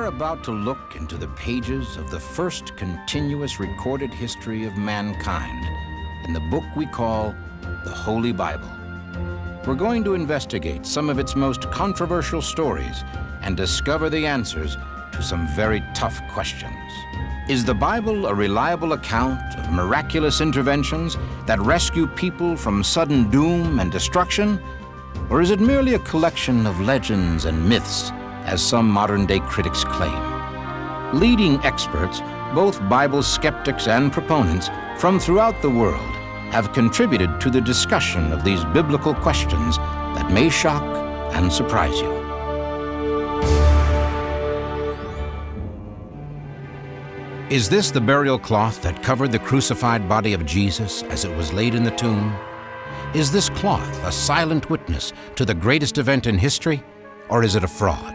We're about to look into the pages of the first continuous recorded history of mankind in the book we call the Holy Bible. We're going to investigate some of its most controversial stories and discover the answers to some very tough questions. Is the Bible a reliable account of miraculous interventions that rescue people from sudden doom and destruction? Or is it merely a collection of legends and myths, as some modern-day critics claim? Leading experts, both Bible skeptics and proponents from throughout the world, have contributed to the discussion of these biblical questions that may shock and surprise you. Is this the burial cloth that covered the crucified body of Jesus as it was laid in the tomb? Is this cloth a silent witness to the greatest event in history, or is it a fraud?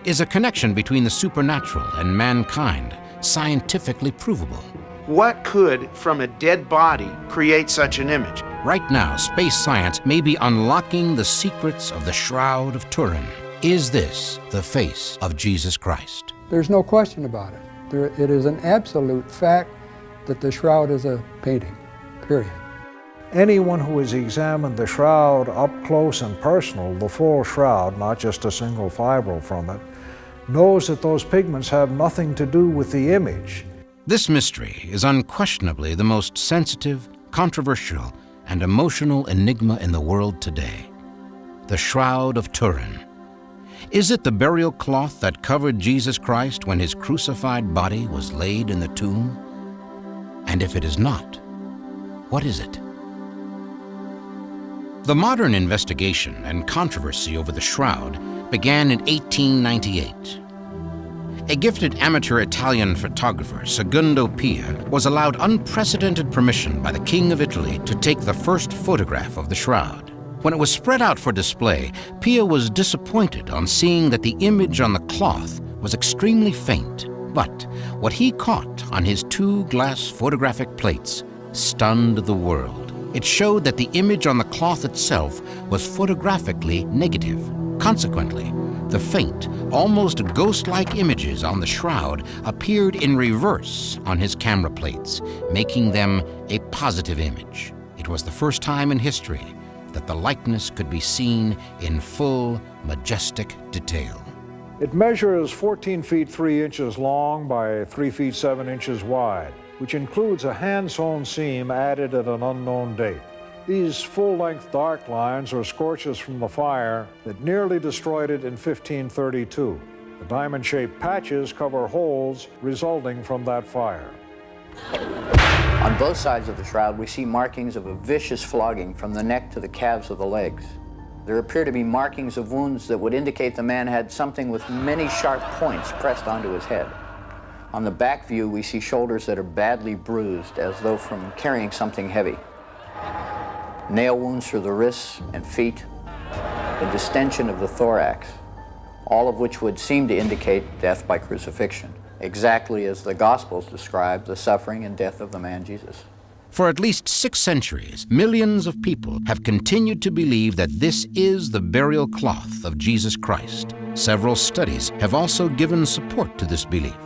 Is a connection between the supernatural and mankind scientifically provable? What could, from a dead body, create such an image? Right now, space science may be unlocking the secrets of the Shroud of Turin. Is this the face of Jesus Christ? There's no question about it. It is an absolute fact that the shroud is a painting, period. Anyone who has examined the shroud up close and personal, the full shroud, not just a single fibril from it, knows that those pigments have nothing to do with the image. This mystery is unquestionably the most sensitive, controversial, and emotional enigma in the world today. The Shroud of Turin. Is it the burial cloth that covered Jesus Christ when his crucified body was laid in the tomb? And if it is not, what is it? The modern investigation and controversy over the shroud began in 1898. A gifted amateur Italian photographer, Secondo Pia, was allowed unprecedented permission by the King of Italy to take the first photograph of the shroud. When it was spread out for display, Pia was disappointed on seeing that the image on the cloth was extremely faint. But what he caught on his 2 glass photographic plates stunned the world. It showed that the image on the cloth itself was photographically negative. Consequently, the faint, almost ghost-like images on the shroud appeared in reverse on his camera plates, making them a positive image. It was the first time in history that the likeness could be seen in full, majestic detail. It measures 14 feet 3 inches long by 3 feet 7 inches wide, which includes a hand-sewn seam added at an unknown date. These full-length dark lines are scorches from the fire that nearly destroyed it in 1532. The diamond-shaped patches cover holes resulting from that fire. On both sides of the shroud, we see markings of a vicious flogging from the neck to the calves of the legs. There appear to be markings of wounds that would indicate the man had something with many sharp points pressed onto his head. On the back view, we see shoulders that are badly bruised, as though from carrying something heavy. Nail wounds through the wrists and feet, a distension of the thorax, all of which would seem to indicate death by crucifixion, exactly as the Gospels describe the suffering and death of the man Jesus. For at least 6 centuries, millions of people have continued to believe that this is the burial cloth of Jesus Christ. Several studies have also given support to this belief.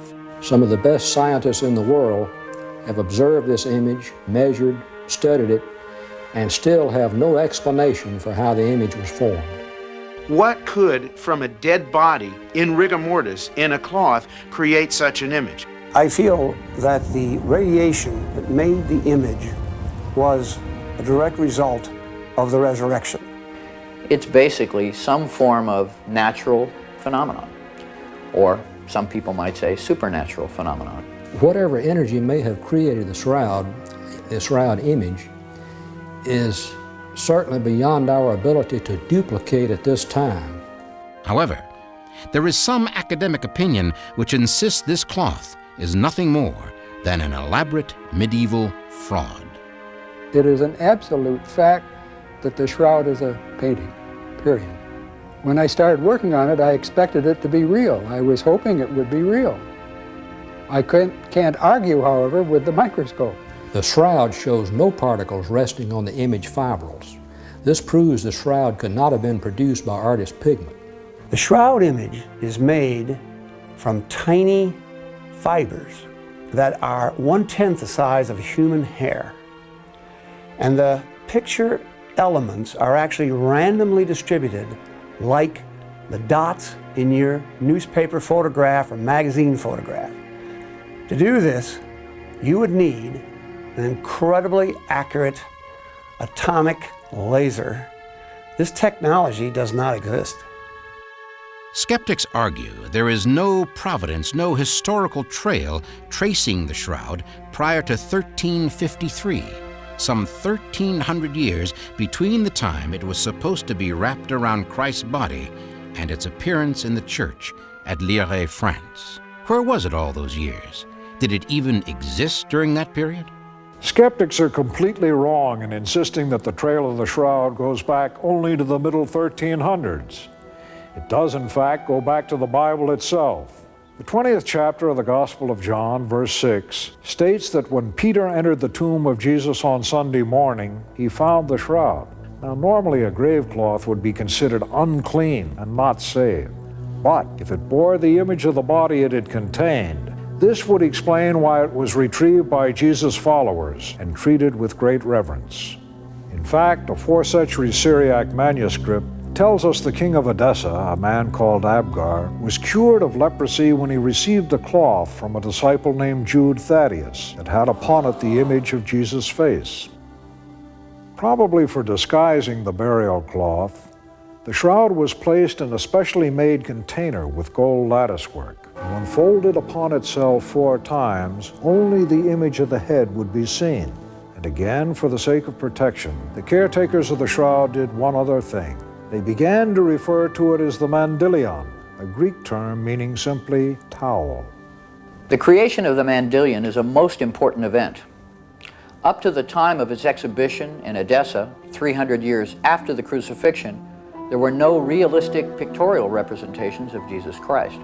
Some of the best scientists in the world have observed this image, measured, studied it, and still have no explanation for how the image was formed. What could, from a dead body, in rigor mortis, in a cloth, create such an image? I feel that the radiation that made the image was a direct result of the resurrection. It's basically some form of natural phenomenon, or some people might say supernatural phenomenon. Whatever energy may have created the shroud image is certainly beyond our ability to duplicate at this time. However, there is some academic opinion which insists this cloth is nothing more than an elaborate medieval fraud. It is an absolute fact that the shroud is a painting, period. When I started working on it, I expected it to be real. I was hoping it would be real. I can't argue, however, with the microscope. The shroud shows no particles resting on the image fibrils. This proves the shroud could not have been produced by artist pigment. The shroud image is made from tiny fibers that are 1/10 the size of human hair. And the picture elements are actually randomly distributed like the dots in your newspaper photograph or magazine photograph. To do this, you would need an incredibly accurate atomic laser. This technology does not exist. Skeptics argue there is no providence, no historical trail tracing the shroud prior to 1353, some 1,300 years between the time it was supposed to be wrapped around Christ's body and its appearance in the church at Lire, France. Where was it all those years? Did it even exist during that period? Skeptics are completely wrong in insisting that the trail of the shroud goes back only to the middle 1300s. It does, in fact, go back to the Bible itself. The 20th chapter of the Gospel of John, verse 6, states that when Peter entered the tomb of Jesus on Sunday morning, he found the shroud. Now, normally a grave cloth would be considered unclean and not saved. But if it bore the image of the body it had contained, this would explain why it was retrieved by Jesus' followers and treated with great reverence. In fact, a 4th century Syriac manuscript tells us the king of Edessa, a man called Abgar, was cured of leprosy when he received a cloth from a disciple named Jude Thaddeus that had upon it the image of Jesus' face. Probably for disguising the burial cloth, the shroud was placed in a specially made container with gold latticework. When folded upon itself 4 times, only the image of the head would be seen. And again, for the sake of protection, the caretakers of the shroud did one other thing. They began to refer to it as the mandilion, a Greek term meaning simply towel. The creation of the mandilion is a most important event. Up to the time of its exhibition in Edessa, 300 years after the crucifixion, there were no realistic pictorial representations of Jesus Christ.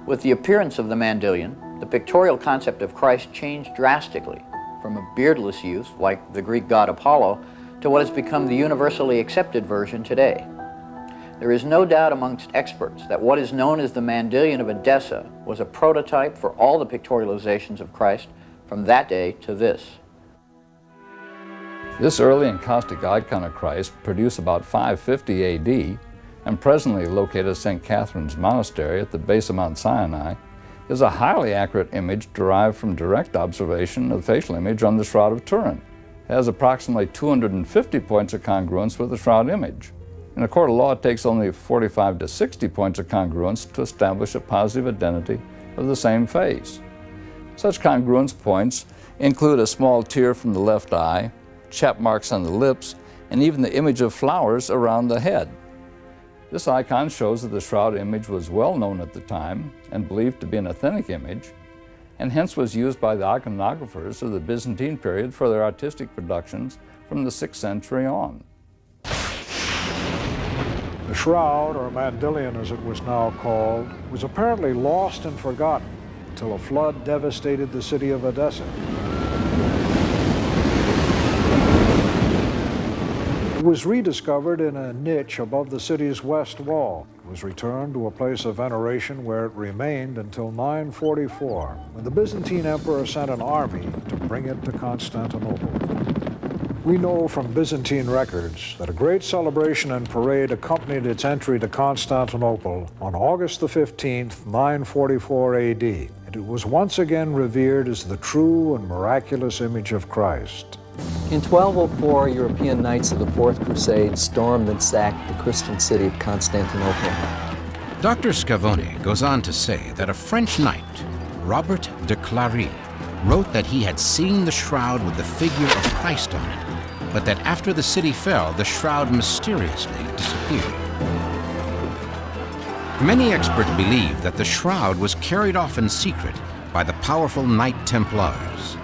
With the appearance of the mandilion, the pictorial concept of Christ changed drastically from a beardless youth, like the Greek god Apollo, to what has become the universally accepted version today. There is no doubt amongst experts that what is known as the mandilion of Edessa was a prototype for all the pictorializations of Christ from that day to this. This early encaustic icon of Christ, produced about 550 AD and presently located at St. Catherine's Monastery at the base of Mount Sinai, is a highly accurate image derived from direct observation of the facial image on the Shroud of Turin. It has approximately 250 points of congruence with the shroud image. In a court of law, it takes only 45 to 60 points of congruence to establish a positive identity of the same face. Such congruence points include a small tear from the left eye, chap marks on the lips, and even the image of flowers around the head. This icon shows that the shroud image was well known at the time and believed to be an authentic image, and hence was used by the iconographers of the Byzantine period for their artistic productions from the 6th century on. The shroud, or mandilion as it was now called, was apparently lost and forgotten until a flood devastated the city of Edessa. It was rediscovered in a niche above the city's west wall. It was returned to a place of veneration where it remained until 944, when the Byzantine emperor sent an army to bring it to Constantinople. We know from Byzantine records that a great celebration and parade accompanied its entry to Constantinople on August the 15th, 944 AD, and it was once again revered as the true and miraculous image of Christ. In 1204, European knights of the Fourth Crusade stormed and sacked the Christian city of Constantinople. Dr. Scavone goes on to say that a French knight, Robert de Clary, wrote that he had seen the shroud with the figure of Christ on it, but that after the city fell, the shroud mysteriously disappeared. Many experts believe that the shroud was carried off in secret by the powerful Knight Templars.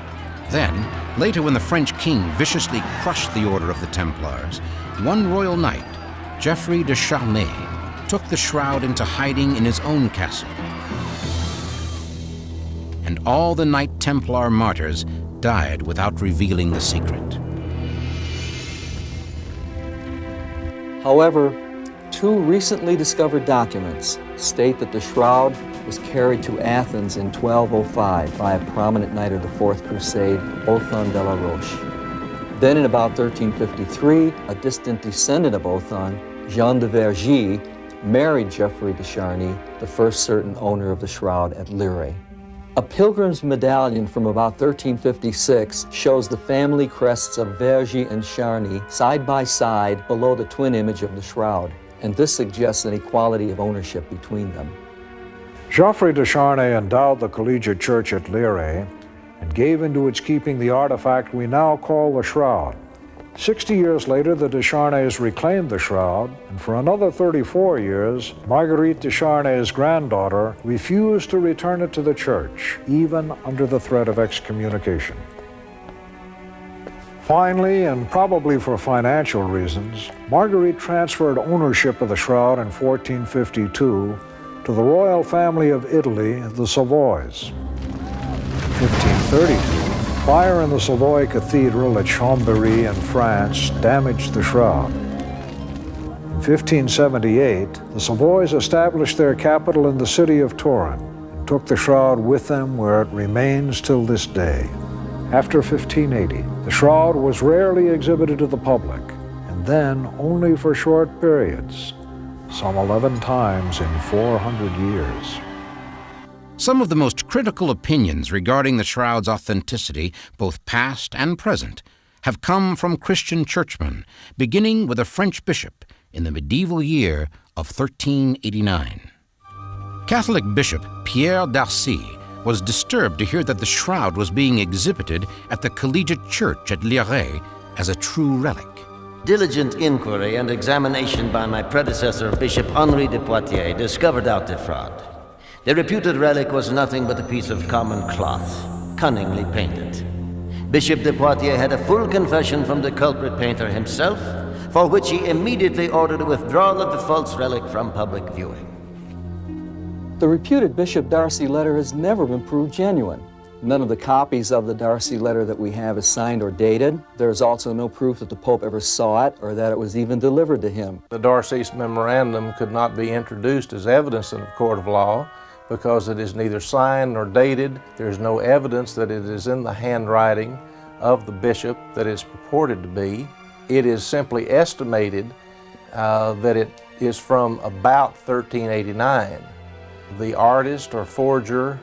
Then, later when the French king viciously crushed the order of the Templars, one royal knight, Geoffrey de Charnay, took the shroud into hiding in his own castle. And all the Knight Templar martyrs died without revealing the secret. However, 2 Two recently discovered documents state that the shroud was carried to Athens in 1205 by a prominent knight of the Fourth Crusade, Othon de la Roche. Then in about 1353, a distant descendant of Othon, Jean de Vergy, married Geoffrey de Charny, the first certain owner of the shroud at Lire. A pilgrim's medallion from about 1356 shows the family crests of Vergy and Charny side by side below the twin image of the shroud, and this suggests an equality of ownership between them. Geoffrey de Charny endowed the collegiate church at Lire and gave into its keeping the artifact we now call the shroud. 60 years later, the de Charnys reclaimed the shroud, and for another 34 years, Marguerite de Charny's granddaughter refused to return it to the church, even under the threat of excommunication. Finally, and probably for financial reasons, Marguerite transferred ownership of the shroud in 1452 to the royal family of Italy, the Savoys. In 1532, fire in the Savoy Cathedral at Chambéry in France damaged the shroud. In 1578, the Savoys established their capital in the city of Turin and took the shroud with them, where it remains till this day. After 1580, the shroud was rarely exhibited to the public, and then only for short periods, some 11 times in 400 years. Some of the most critical opinions regarding the shroud's authenticity, both past and present, have come from Christian churchmen, beginning with a French bishop in the medieval year of 1389. Catholic Bishop Pierre d'Arcy was disturbed to hear that the shroud was being exhibited at the collegiate church at Lire as a true relic. Diligent inquiry and examination by my predecessor, Bishop Henri de Poitiers, discovered out the fraud. The reputed relic was nothing but a piece of common cloth, cunningly painted. Bishop de Poitiers had a full confession from the culprit painter himself, for which he immediately ordered a withdrawal of the false relic from public viewing. The reputed Bishop D'Arcy letter has never been proved genuine. None of the copies of the D'Arcy letter that we have is signed or dated. There is also no proof that the Pope ever saw it or that it was even delivered to him. The D'Arcy's memorandum could not be introduced as evidence in a court of law because it is neither signed nor dated. There is no evidence that it is in the handwriting of the bishop that it's purported to be. It is simply estimated that it is from about 1389. The artist or forger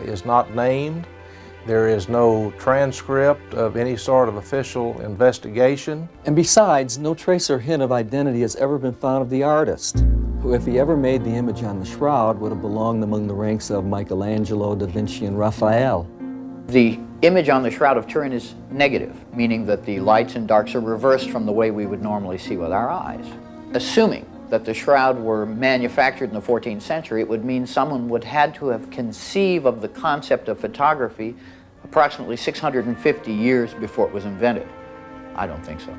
is not named. There is no transcript of any sort of official investigation. And besides, no trace or hint of identity has ever been found of the artist, who, if he ever made the image on the shroud, would have belonged among the ranks of Michelangelo, Da Vinci, and Raphael. The image on the Shroud of Turin is negative, meaning that the lights and darks are reversed from the way we would normally see with our eyes. Assuming that the shroud were manufactured in the 14th century, it would mean someone would had to have conceived of the concept of photography approximately 650 years before it was invented. I don't think so.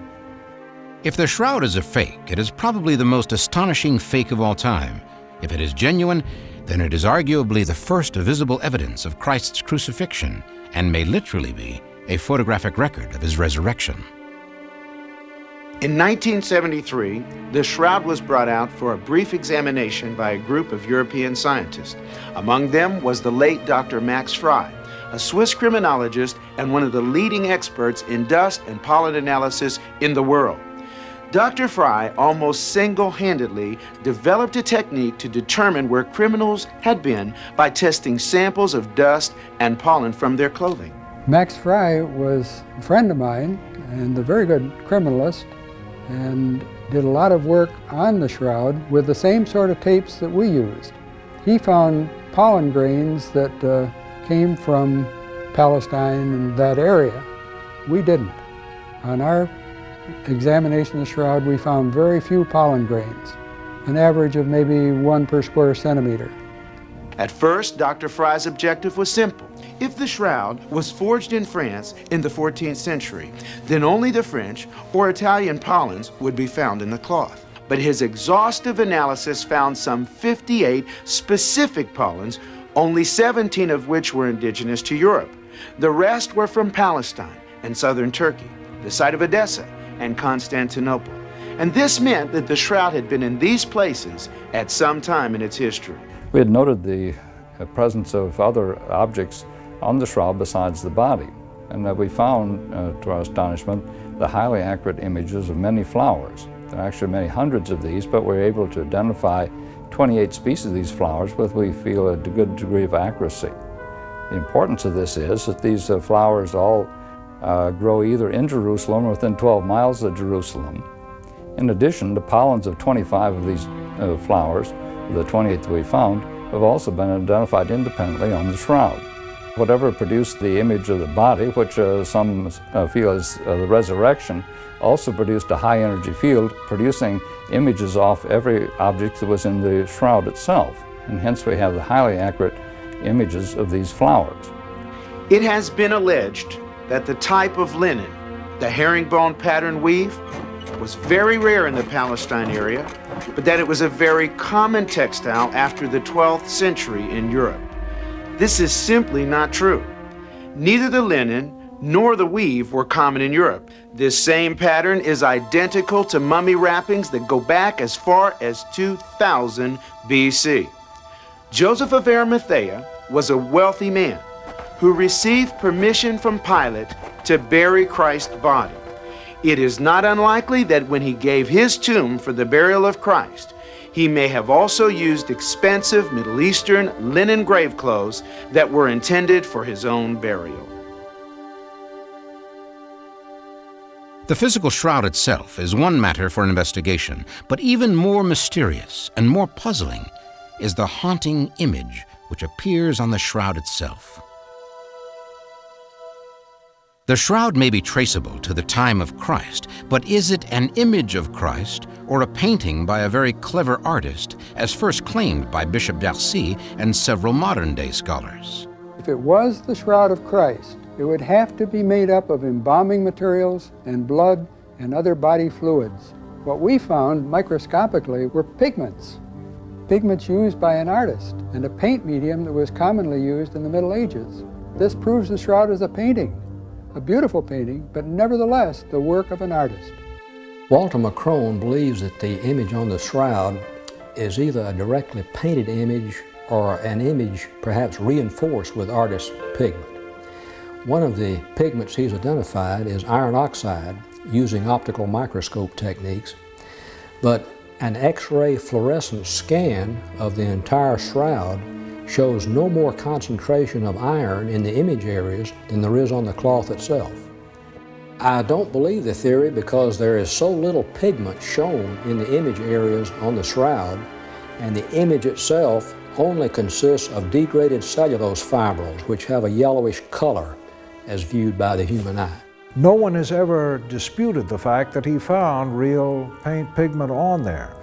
If the shroud is a fake, it is probably the most astonishing fake of all time. If it is genuine, then it is arguably the first visible evidence of Christ's crucifixion and may literally be a photographic record of his resurrection. In 1973, the shroud was brought out for a brief examination by a group of European scientists. Among them was the late Dr. Max Frey, a Swiss criminologist and one of the leading experts in dust and pollen analysis in the world. Dr. Frey almost single-handedly developed a technique to determine where criminals had been by testing samples of dust and pollen from their clothing. Max Frey was a friend of mine and a very good criminalist, and did a lot of work on the shroud with the same sort of tapes that we used. He found pollen grains that came from Palestine and that area. We didn't. On our examination of the shroud, we found very few pollen grains, an average of maybe 1 per square centimeter. At first, Dr. Frey's objective was simple. If the shroud was forged in France in the 14th century, then only the French or Italian pollens would be found in the cloth. But his exhaustive analysis found some 58 specific pollens, only 17 of which were indigenous to Europe. The rest were from Palestine and southern Turkey, the site of Edessa and Constantinople. And this meant that the shroud had been in these places at some time in its history. We had noted the presence of other objects on the shroud besides the body, and that we found, to our astonishment, the highly accurate images of many flowers. There are actually many hundreds of these, but we're able to identify 28 species of these flowers with, we feel, a good degree of accuracy. The importance of this is that these flowers all grow either in Jerusalem or within 12 miles of Jerusalem. In addition, the pollens of 25 of these flowers, the 28 that we found, have also been identified independently on the shroud. Whatever produced the image of the body, which some feel is the resurrection, also produced a high energy field, producing images off every object that was in the shroud itself. And hence we have the highly accurate images of these flowers. It has been alleged that the type of linen, the herringbone pattern weave, was very rare in the Palestine area, but that it was a very common textile after the 12th century in Europe. This is simply not true. Neither the linen nor the weave were common in Europe. This same pattern is identical to mummy wrappings that go back as far as 2000 BC. Joseph of Arimathea was a wealthy man who received permission from Pilate to bury Christ's body. It is not unlikely that when he gave his tomb for the burial of Christ, he may have also used expensive Middle Eastern linen grave clothes that were intended for his own burial. The physical shroud itself is one matter for investigation, but even more mysterious and more puzzling is the haunting image which appears on the shroud itself. The shroud may be traceable to the time of Christ, but is it an image of Christ or a painting by a very clever artist, as first claimed by Bishop Darcy and several modern-day scholars? If it was the shroud of Christ, it would have to be made up of embalming materials and blood and other body fluids. What we found microscopically were pigments. Pigments used by an artist and a paint medium that was commonly used in the Middle Ages. This proves the shroud is a painting. A beautiful painting, but nevertheless the work of an artist. Walter McCrone believes that the image on the shroud is either a directly painted image or an image perhaps reinforced with artist's pigment. One of the pigments he's identified is iron oxide using optical microscope techniques, but an X-ray fluorescent scan of the entire shroud shows no more concentration of iron in the image areas than there is on the cloth itself. I don't believe the theory because there is so little pigment shown in the image areas on the shroud, and the image itself only consists of degraded cellulose fibrils which have a yellowish color as viewed by the human eye. No one has ever disputed the fact that he found real paint pigment on there.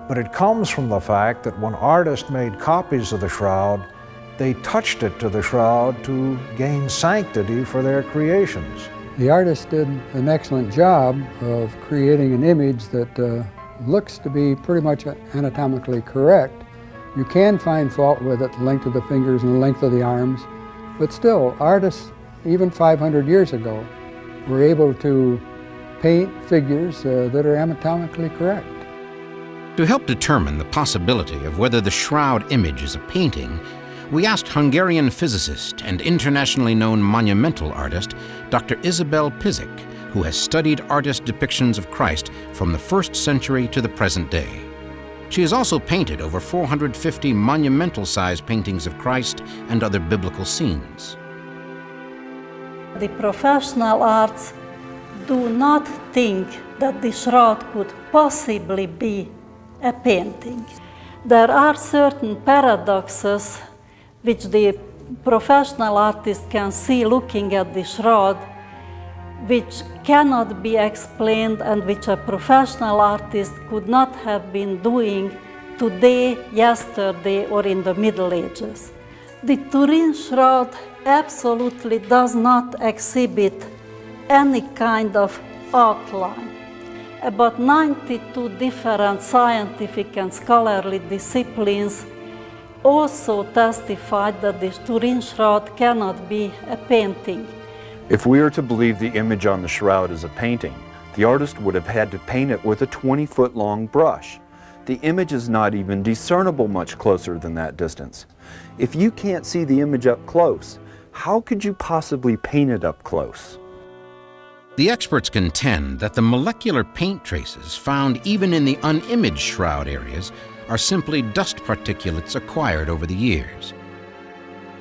But it comes from the fact that when artists made copies of the shroud, they touched it to the shroud to gain sanctity for their creations. The artist did an excellent job of creating an image that looks to be pretty much anatomically correct. You can find fault with it, the length of the fingers and the length of the arms, but still, artists, even 500 years ago, were able to paint figures that are anatomically correct. To help determine the possibility of whether the shroud image is a painting, we asked Hungarian physicist and internationally known monumental artist Dr. Isabel Pizik, who has studied artist depictions of Christ from the 1st century to the present day. She has also painted over 450 monumental-sized paintings of Christ and other biblical scenes. The professional arts do not think that the shroud could possibly be a painting. There are certain paradoxes which the professional artist can see looking at the shroud, which cannot be explained and which a professional artist could not have been doing today, yesterday, or in the Middle Ages. The Turin shroud absolutely does not exhibit any kind of outline. About 92 different scientific and scholarly disciplines also testified that the Turin shroud cannot be a painting. If we are to believe the image on the shroud is a painting, The artist would have had to paint it with a 20-foot-long brush. The image is not even discernible much closer than that distance. If you can't see the image up close, how could you possibly paint it up close? The experts contend that the molecular paint traces found even in the unimaged shroud areas are simply dust particulates acquired over the years.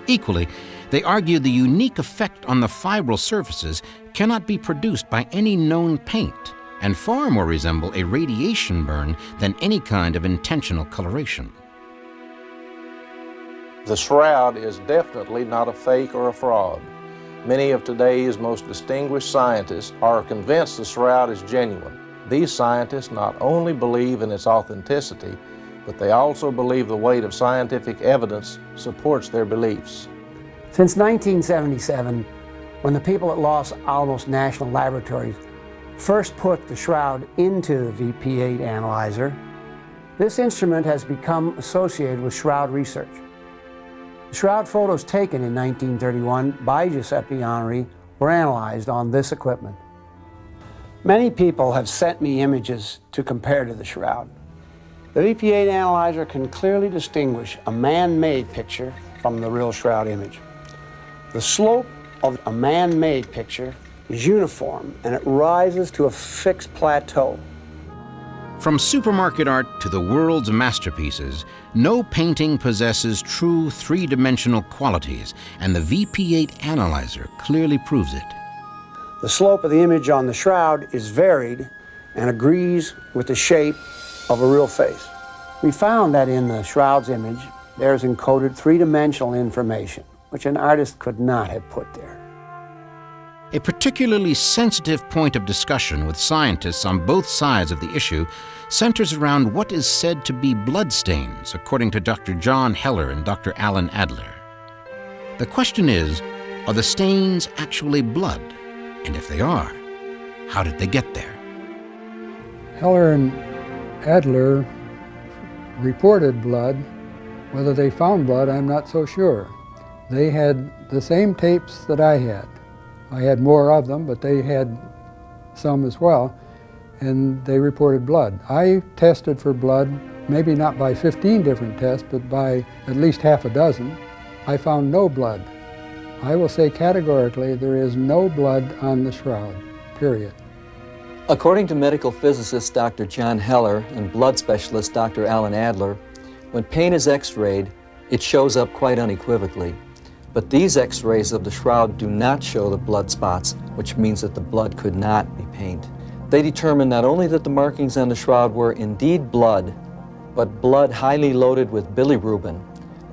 Equally, they argue the unique effect on the fibril surfaces cannot be produced by any known paint and far more resemble a radiation burn than any kind of intentional coloration. The shroud is definitely not a fake or a fraud. Many of today's most distinguished scientists are convinced the shroud is genuine. These scientists not only believe in its authenticity, but they also believe the weight of scientific evidence supports their beliefs. Since 1977, when the people at Los Alamos National Laboratories first put the shroud into the VP8 analyzer, this instrument has become associated with shroud research. The shroud photos taken in 1931 by Giuseppe Henri were analyzed on this equipment. Many people have sent me images to compare to the shroud. The VP8 analyzer can clearly distinguish a man-made picture from the real shroud image. The slope of a man-made picture is uniform and it rises to a fixed plateau. From supermarket art to the world's masterpieces, no painting possesses true three-dimensional qualities, and the VP8 analyzer clearly proves it. The slope of the image on the shroud is varied and agrees with the shape of a real face. We found that in the shroud's image, there's encoded three-dimensional information, which an artist could not have put there. A particularly sensitive point of discussion with scientists on both sides of the issue centers around what is said to be bloodstains, according to Dr. John Heller and Dr. Alan Adler. The question is, are the stains actually blood? And if they are, how did they get there? Heller and Adler reported blood. Whether they found blood, I'm not so sure. They had the same tapes that I had. I had more of them, but they had some as well, and they reported blood. I tested for blood, maybe not by 15 different tests, but by at least half a dozen. I found no blood. I will say categorically there is no blood on the shroud, period. According to medical physicist Dr. John Heller and blood specialist Dr. Alan Adler, when paint is x-rayed, it shows up quite unequivocally. But these x-rays of the shroud do not show the blood spots, which means that the blood could not be paint. They determined not only that the markings on the shroud were indeed blood, but blood highly loaded with bilirubin,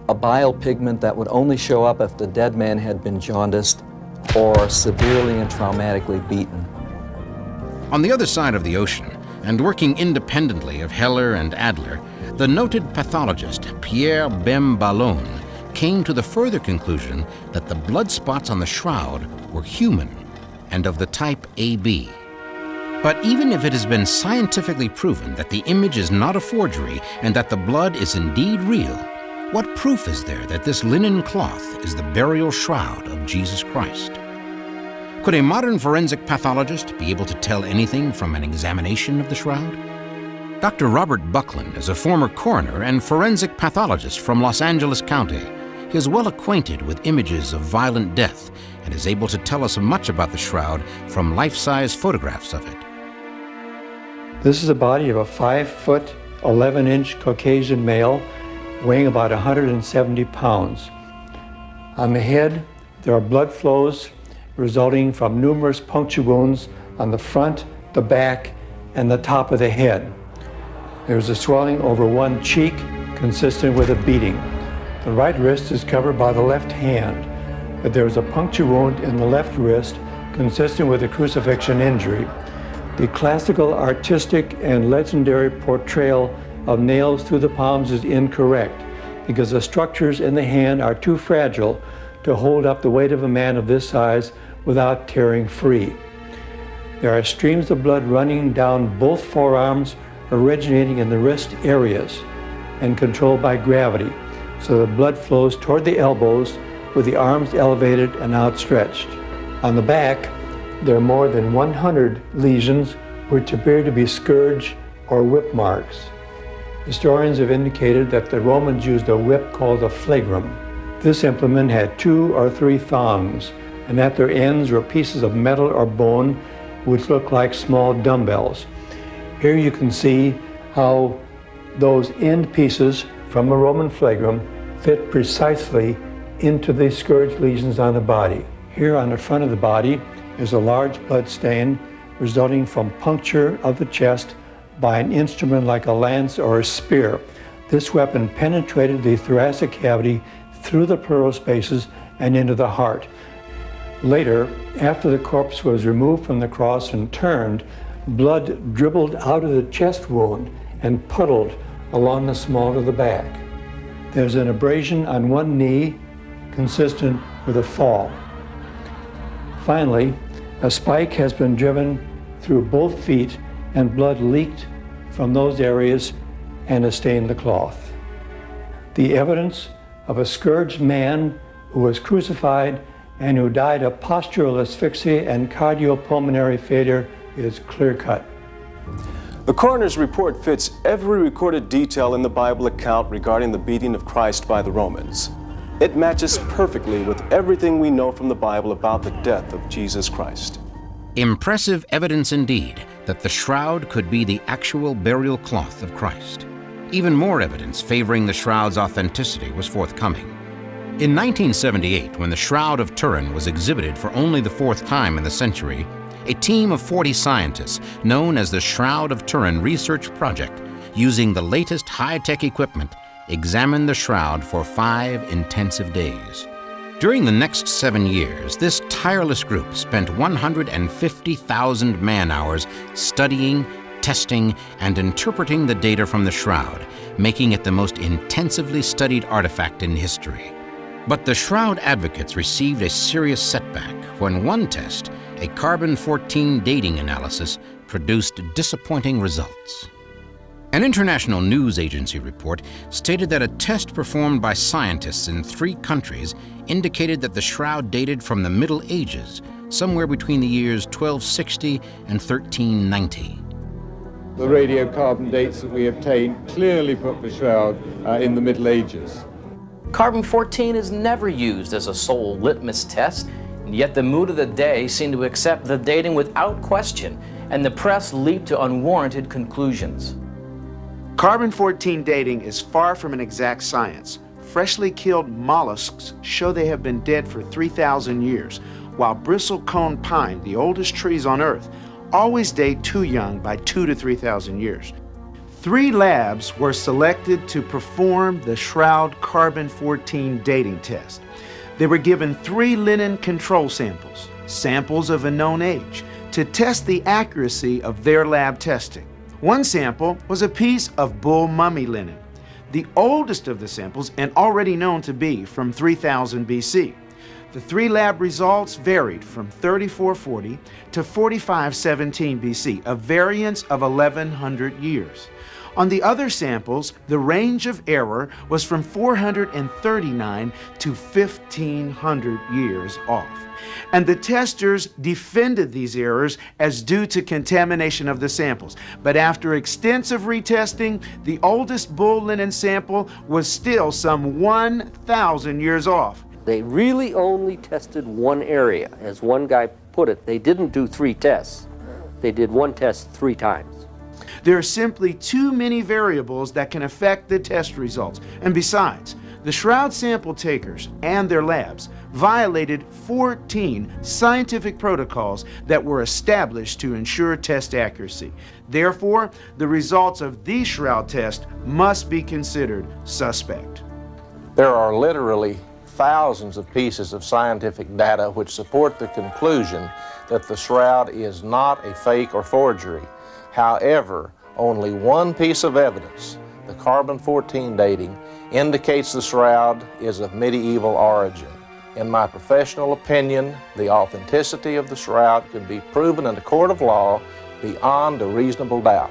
a bile pigment that would only show up if the dead man had been jaundiced or severely and traumatically beaten. On the other side of the ocean, and working independently of Heller and Adler, the noted pathologist Pierre Bem-Ballon came to the further conclusion that the blood spots on the shroud were human and of the type AB. But even if it has been scientifically proven that the image is not a forgery and that the blood is indeed real, what proof is there that this linen cloth is the burial shroud of Jesus Christ? Could a modern forensic pathologist be able to tell anything from an examination of the shroud? Dr. Robert Buckland is a former coroner and forensic pathologist from Los Angeles County. He is well acquainted with images of violent death and is able to tell us much about the shroud from life-size photographs of it. This is the body of a 5-foot, 11-inch Caucasian male weighing about 170 pounds. On the head, there are blood flows resulting from numerous puncture wounds on the front, the back, and the top of the head. There's a swelling over one cheek consistent with a beating. The right wrist is covered by the left hand, but there is a puncture wound in the left wrist consistent with a crucifixion injury. The classical, artistic, and legendary portrayal of nails through the palms is incorrect because the structures in the hand are too fragile to hold up the weight of a man of this size without tearing free. There are streams of blood running down both forearms, originating in the wrist areas and controlled by gravity, so the blood flows toward the elbows with the arms elevated and outstretched. On the back, there are more than 100 lesions which appear to be scourge or whip marks. Historians have indicated that the Romans used a whip called a flagrum. This implement had 2 or 3 thongs, and at their ends were pieces of metal or bone which looked like small dumbbells. Here you can see how those end pieces from a Roman flagrum fit precisely into the scourge lesions on the body. Here on the front of the body is a large blood stain resulting from puncture of the chest by an instrument like a lance or a spear. This weapon penetrated the thoracic cavity through the pleural spaces and into the heart. Later, after the corpse was removed from the cross and turned, blood dribbled out of the chest wound and puddled along the small of the back. There's an abrasion on one knee consistent with a fall. Finally, a spike has been driven through both feet and blood leaked from those areas and has stained the cloth. The evidence of a scourged man who was crucified and who died of postural asphyxia and cardiopulmonary failure is clear-cut. The coroner's report fits every recorded detail in the Bible account regarding the beating of Christ by the Romans. It matches perfectly with everything we know from the Bible about the death of Jesus Christ. Impressive evidence indeed that the shroud could be the actual burial cloth of Christ. Even more evidence favoring the shroud's authenticity was forthcoming. In 1978, when the Shroud of Turin was exhibited for only the 4th time in the century, a team of 40 scientists, known as the Shroud of Turin Research Project, using the latest high-tech equipment, examined the shroud for 5 intensive days. During the next 7 years, this tireless group spent 150,000 man-hours studying, testing, and interpreting the data from the shroud, making it the most intensively studied artifact in history. But the shroud advocates received a serious setback when one test, a carbon-14 dating analysis, produced disappointing results. An international news agency report stated that a test performed by scientists in 3 countries indicated that the shroud dated from the Middle Ages, somewhere between the years 1260 and 1390. The radiocarbon dates that we obtained clearly put the shroud in the Middle Ages. Carbon-14 is never used as a sole litmus test, and yet the mood of the day seemed to accept the dating without question, and the press leaped to unwarranted conclusions. Carbon-14 dating is far from an exact science. Freshly killed mollusks show they have been dead for 3,000 years, while bristlecone pine, the oldest trees on Earth, always date too young by 2,000 to 3,000 years. 3 labs were selected to perform the Shroud carbon-14 dating test. They were given 3 linen control samples, samples of a known age, to test the accuracy of their lab testing. One sample was a piece of bull mummy linen, the oldest of the samples and already known to be from 3000 BC. The 3 lab results varied from 3440 to 4517 BC, a variance of 1100 years. On the other samples, the range of error was from 439 to 1500 years off. And the testers defended these errors as due to contamination of the samples. But after extensive retesting, the oldest bull linen sample was still some 1,000 years off. They really only tested one area. As one guy put it, they didn't do 3 tests. They did 1 test 3 times. There are simply too many variables that can affect the test results. And besides, the Shroud sample takers and their labs violated 14 scientific protocols that were established to ensure test accuracy. Therefore, the results of these Shroud tests must be considered suspect. There are literally thousands of pieces of scientific data which support the conclusion that the Shroud is not a fake or forgery. However, only one piece of evidence, the carbon-14 dating, indicates the Shroud is of medieval origin. In my professional opinion, the authenticity of the Shroud could be proven in a court of law beyond a reasonable doubt.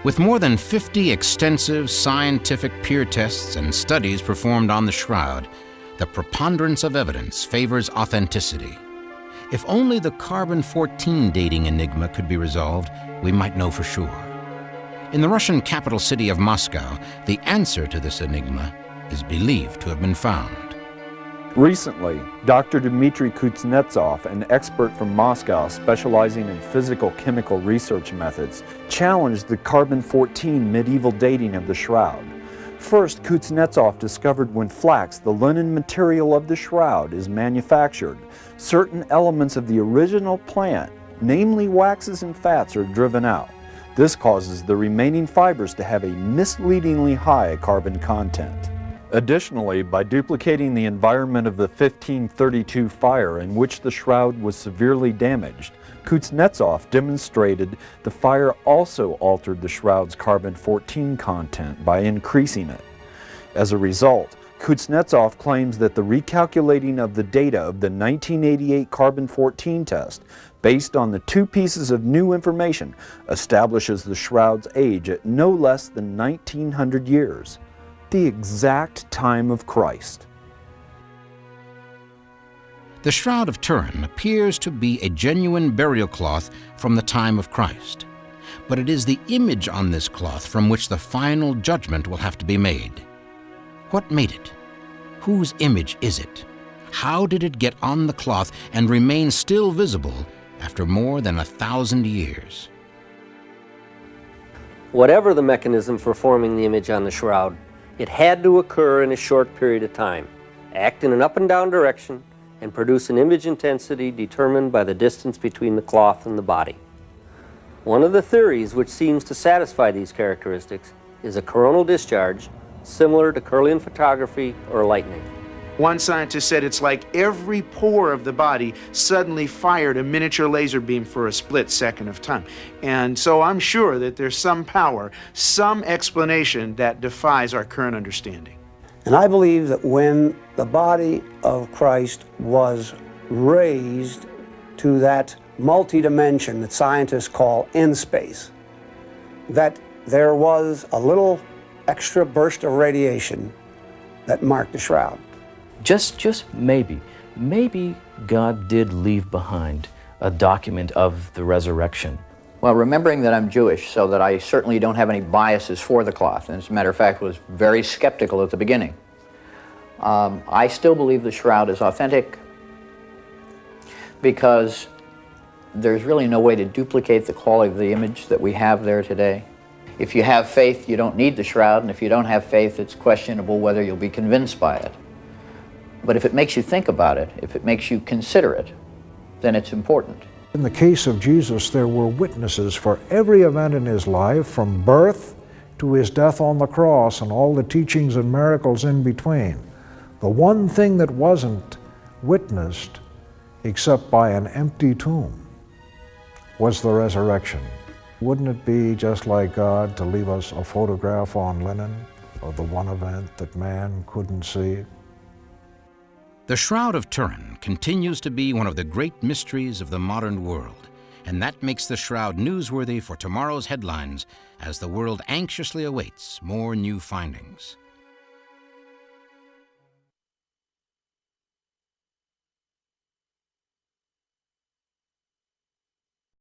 With more than 50 extensive scientific peer tests and studies performed on the Shroud, the preponderance of evidence favors authenticity. If only the carbon-14 dating enigma could be resolved, we might know for sure. In the Russian capital city of Moscow, the answer to this enigma is believed to have been found. Recently, Dr. Dmitry Kuznetsov, an expert from Moscow specializing in physical-chemical research methods, challenged the carbon-14 medieval dating of the shroud. First, Kuznetsov discovered when flax, the linen material of the shroud, is manufactured, certain elements of the original plant, namely waxes and fats, are driven out. This causes the remaining fibers to have a misleadingly high carbon content. Additionally, by duplicating the environment of the 1532 fire in which the shroud was severely damaged, Kuznetsov demonstrated the fire also altered the shroud's carbon-14 content by increasing it. As a result, Kuznetsov claims that the recalculating of the data of the 1988 carbon-14 test, based on the two pieces of new information, establishes the shroud's age at no less than 1900 years. The exact time of Christ. The Shroud of Turin appears to be a genuine burial cloth from the time of Christ. But it is the image on this cloth from which the final judgment will have to be made. What made it? Whose image is it? How did it get on the cloth and remain still visible after more than 1,000 years? Whatever the mechanism for forming the image on the shroud, it had to occur in a short period of time, act in an up and down direction, and produce an image intensity determined by the distance between the cloth and the body. One of the theories which seems to satisfy these characteristics is a coronal discharge similar to Kirlian photography or lightning. One scientist said it's like every pore of the body suddenly fired a miniature laser beam for a split second of time. And so I'm sure that there's some power, some explanation that defies our current understanding. And I believe that when the body of Christ was raised to that multi-dimension that scientists call end space, that there was a little extra burst of radiation that marked the shroud. Just maybe God did leave behind a document of the resurrection. Well, remembering that I'm Jewish, so that I certainly don't have any biases for the cloth, and as a matter of fact was very skeptical at the beginning, I still believe the shroud is authentic because there's really no way to duplicate the quality of the image that we have there today. If you have faith, you don't need the shroud, and if you don't have faith, it's questionable whether you'll be convinced by it. But if it makes you think about it, if it makes you consider it, then it's important. In the case of Jesus, there were witnesses for every event in his life, from birth to his death on the cross and all the teachings and miracles in between. The one thing that wasn't witnessed, except by an empty tomb, was the resurrection. Wouldn't it be just like God to leave us a photograph on linen of the one event that man couldn't see? The Shroud of Turin continues to be one of the great mysteries of the modern world, and that makes the shroud newsworthy for tomorrow's headlines as the world anxiously awaits more new findings.